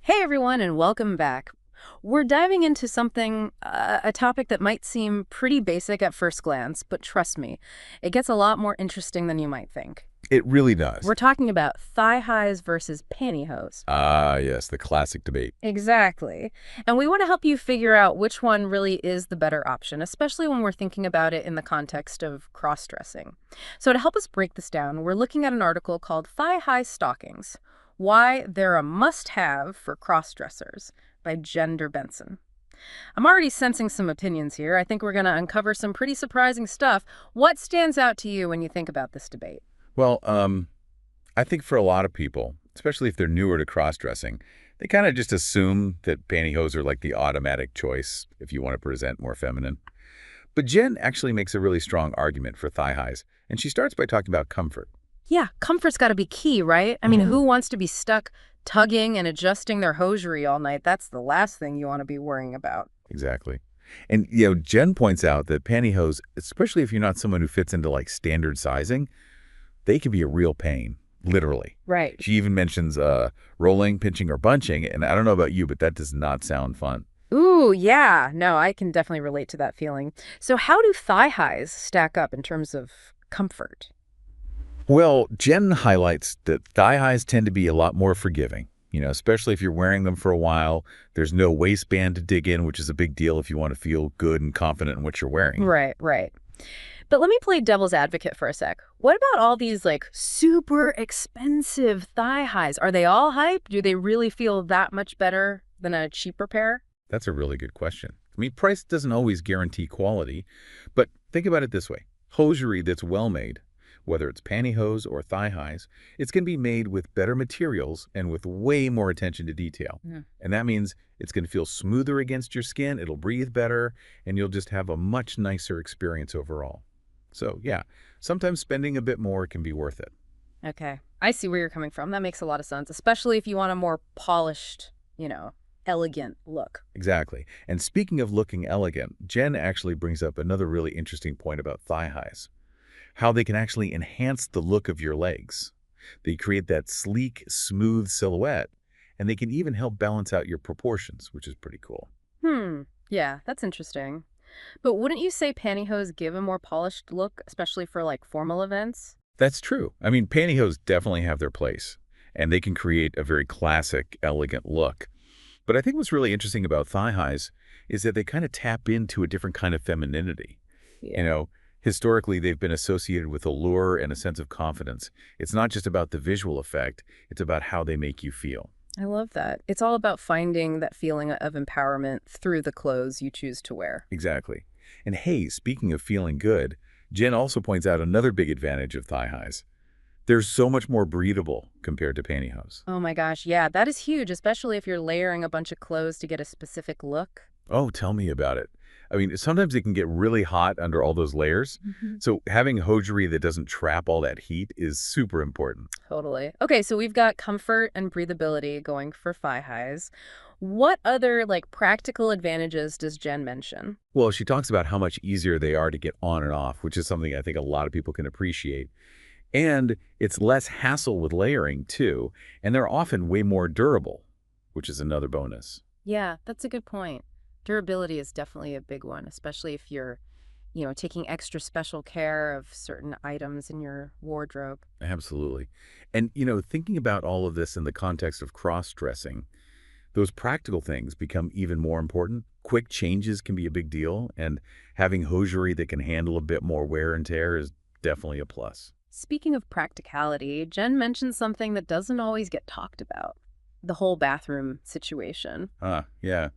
Hey everyone, and welcome back. We're diving into a topic that might seem pretty basic at first glance, but trust me, it gets a lot more interesting than you might think. It really does. We're talking about thigh highs versus pantyhose. Ah, yes, the classic debate. Exactly. And we want to help you figure out which one really is the better option, especially when we're thinking about it in the context of cross-dressing. So to help us break this down, we're looking at an article called Thigh-High Stockings: Why They're a Must-Have for Cross-Dressers by Jen Benson. I'm already sensing some opinions here. I think we're going to uncover some pretty surprising stuff. What stands out to you when you think about this debate? Well, I think for a lot of people, especially if they're newer to cross-dressing, they kind of just assume that pantyhose are like the automatic choice if you want to present more feminine. But Jen actually makes a really strong argument for thigh highs, and she starts by talking about comfort. Yeah, comfort's got to be key, right? I mean, who wants to be stuck tugging and adjusting their hosiery all night? That's the last thing you want to be worrying about. Exactly. And, Jen points out that pantyhose, especially if you're not someone who fits into like standard sizing, they can be a real pain, literally. Right. She even mentions rolling, pinching, or bunching, and I don't know about you, but that does not sound fun. Ooh, yeah. No, I can definitely relate to that feeling. So how do thigh highs stack up in terms of comfort? Well, Jen highlights that thigh highs tend to be a lot more forgiving, especially if you're wearing them for a while. There's no waistband to dig in, which is a big deal if you want to feel good and confident in what you're wearing. Right, right. But let me play devil's advocate for a sec. What about all these super expensive thigh highs? Are they all hype? Do they really feel that much better than a cheaper pair? That's a really good question. I mean, price doesn't always guarantee quality, but think about it this way. Hosiery that's well made, whether it's pantyhose or thigh highs, it's going to be made with better materials and with way more attention to detail. Yeah. And that means it's going to feel smoother against your skin, it'll breathe better, and you'll just have a much nicer experience overall. So yeah, sometimes spending a bit more can be worth it. Okay. I see where you're coming from. That makes a lot of sense, especially if you want a more polished, elegant look. Exactly. And speaking of looking elegant, Jen actually brings up another really interesting point about thigh highs. How they can actually enhance the look of your legs. They create that sleek, smooth silhouette, and they can even help balance out your proportions, which is pretty cool. Yeah, that's interesting. But wouldn't you say pantyhose give a more polished look, especially for formal events? That's true. I mean, pantyhose definitely have their place, and they can create a very classic, elegant look. But I think what's really interesting about thigh highs is that they kind of tap into a different kind of femininity. Yeah. Historically, they've been associated with allure and a sense of confidence. It's not just about the visual effect, it's about how they make you feel. I love that. It's all about finding that feeling of empowerment through the clothes you choose to wear. Exactly. And hey, speaking of feeling good, Jen also points out another big advantage of thigh highs. They're so much more breathable compared to pantyhose. Oh my gosh, yeah, that is huge, especially if you're layering a bunch of clothes to get a specific look. Oh, tell me about it. I mean, sometimes it can get really hot under all those layers. Mhm. So having hosiery that doesn't trap all that heat is super important. Totally. Okay, so we've got comfort and breathability going for thigh highs. What other practical advantages does Jen mention? Well, she talks about how much easier they are to get on and off, which is something I think a lot of people can appreciate. And it's less hassle with layering, too. And they're often way more durable, which is another bonus. Yeah, that's a good point. Durability is definitely a big one, especially if you're, taking extra special care of certain items in your wardrobe. Absolutely. And, thinking about all of this in the context of cross-dressing, those practical things become even more important. Quick changes can be a big deal, and having hosiery that can handle a bit more wear and tear is definitely a plus. Speaking of practicality, Jen mentioned something that doesn't always get talked about: the whole bathroom situation. Yeah.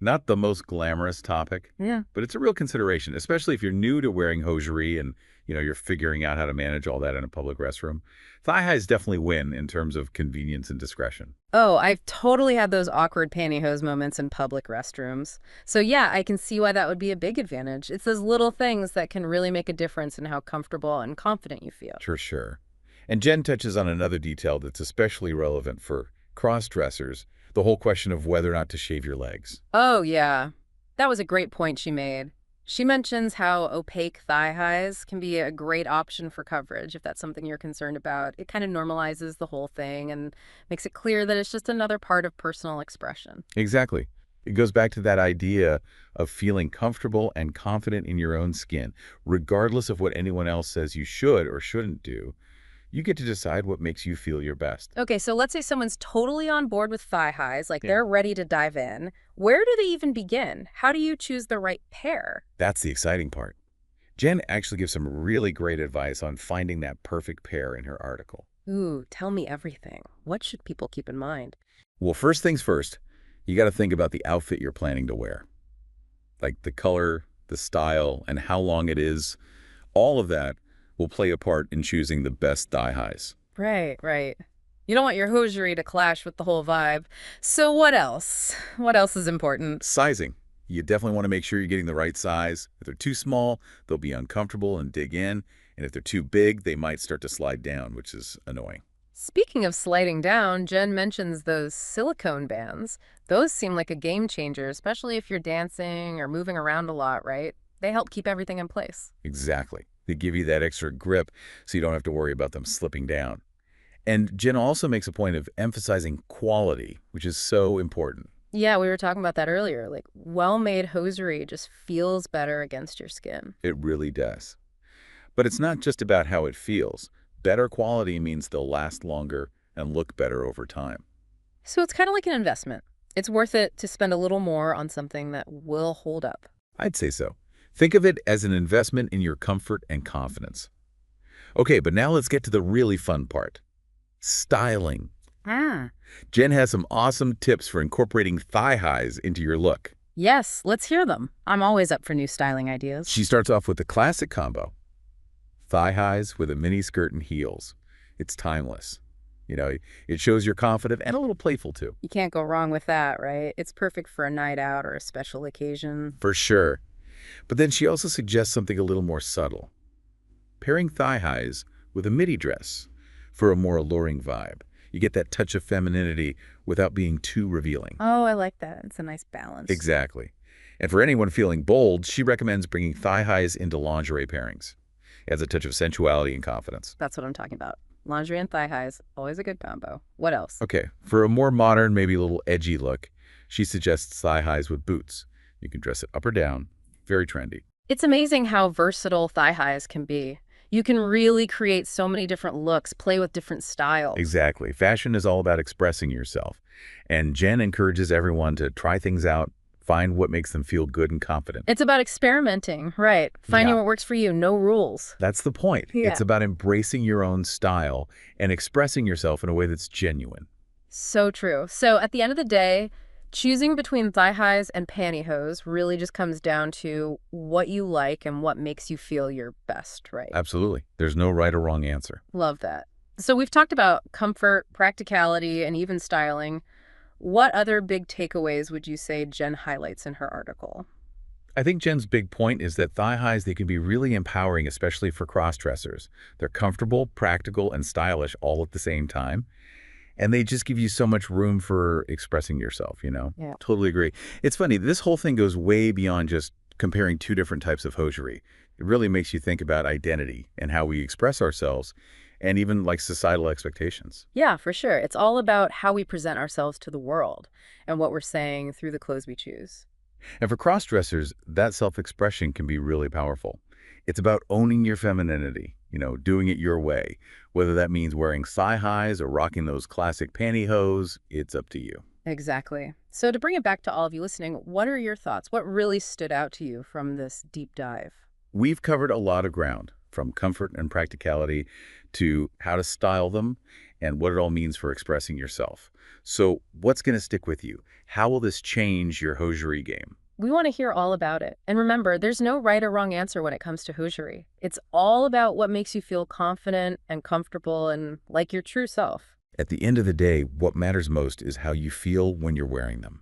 Not the most glamorous topic, Yeah. but it's a real consideration, especially if you're new to wearing hosiery and, you're figuring out how to manage all that in a public restroom. Thigh highs definitely win in terms of convenience and discretion. Oh, I've totally had those awkward pantyhose moments in public restrooms. So yeah, I can see why that would be a big advantage. It's those little things that can really make a difference in how comfortable and confident you feel. For sure. And Jen touches on another detail that's especially relevant for cross-dressers, the whole question of whether or not to shave your legs. Oh, yeah. That was a great point she made. She mentions how opaque thigh highs can be a great option for coverage if that's something you're concerned about. It kind of normalizes the whole thing and makes it clear that it's just another part of personal expression. Exactly. It goes back to that idea of feeling comfortable and confident in your own skin, regardless of what anyone else says you should or shouldn't do. You get to decide what makes you feel your best. Okay, so let's say someone's totally on board with thigh highs, like Yeah. they're ready to dive in. Where do they even begin? How do you choose the right pair? That's the exciting part. Jen actually gives some really great advice on finding that perfect pair in her article. Ooh, tell me everything. What should people keep in mind? Well, first things first, you got to think about the outfit you're planning to wear. Like the color, the style, and how long it is. All of that will play a part in choosing the best thigh highs. Right, right. You don't want your hosiery to clash with the whole vibe. So what else? What else is important? Sizing. You definitely want to make sure you're getting the right size. If they're too small, they'll be uncomfortable and dig in. And if they're too big, they might start to slide down, which is annoying. Speaking of sliding down, Jen mentions those silicone bands. Those seem like a game changer, especially if you're dancing or moving around a lot, right? They help keep everything in place. Exactly. They give you that extra grip so you don't have to worry about them slipping down. And Jen also makes a point of emphasizing quality, which is so important. Yeah, we were talking about that earlier. Like, well-made hosiery just feels better against your skin. It really does. But it's not just about how it feels. Better quality means they'll last longer and look better over time. So it's kind of like an investment. It's worth it to spend a little more on something that will hold up. I'd say so. Think of it as an investment in your comfort and confidence. Okay, but now let's get to the really fun part. Styling. Ah. Jen has some awesome tips for incorporating thigh highs into your look. Yes, let's hear them. I'm always up for new styling ideas. She starts off with the classic combo. Thigh highs with a mini skirt and heels. It's timeless. It shows you're confident and a little playful too. You can't go wrong with that, right? It's perfect for a night out or a special occasion. For sure. But then she also suggests something a little more subtle. Pairing thigh highs with a midi dress for a more alluring vibe. You get that touch of femininity without being too revealing. Oh, I like that. It's a nice balance. Exactly. And for anyone feeling bold, she recommends bringing thigh highs into lingerie pairings. It adds a touch of sensuality and confidence. That's what I'm talking about. Lingerie and thigh highs, always a good combo. What else? Okay, for a more modern, maybe a little edgy look, she suggests thigh highs with boots. You can dress it up or down. Very trendy. It's amazing how versatile thigh highs can be. You can really create so many different looks, play with different styles. Exactly. Fashion is all about expressing yourself. And Jen encourages everyone to try things out, find what makes them feel good and confident. It's about experimenting, right? Finding Yeah. what works for you, no rules. That's the point. Yeah. It's about embracing your own style and expressing yourself in a way that's genuine. So true. So at the end of the day, choosing between thigh highs and pantyhose really just comes down to what you like and what makes you feel your best, right? Absolutely. There's no right or wrong answer. Love that. So we've talked about comfort, practicality, and even styling. What other big takeaways would you say Jen highlights in her article? I think Jen's big point is that thigh highs, they can be really empowering, especially for cross-dressers. They're comfortable, practical, and stylish all at the same time. And they just give you so much room for expressing yourself. Yeah. Totally agree. It's funny, this whole thing goes way beyond just comparing two different types of hosiery. It really makes you think about identity and how we express ourselves and even like societal expectations. Yeah, for sure. It's all about how we present ourselves to the world and what we're saying through the clothes we choose. And for cross-dressers, that self-expression can be really powerful. It's about owning your femininity, doing it your way. Whether that means wearing thigh highs or rocking those classic pantyhose, it's up to you. Exactly. So to bring it back to all of you listening, what are your thoughts? What really stood out to you from this deep dive? We've covered a lot of ground, from comfort and practicality to how to style them and what it all means for expressing yourself. So what's going to stick with you? How will this change your hosiery game? We want to hear all about it. And remember, there's no right or wrong answer when it comes to hosiery. It's all about what makes you feel confident and comfortable and like your true self. At the end of the day, what matters most is how you feel when you're wearing them.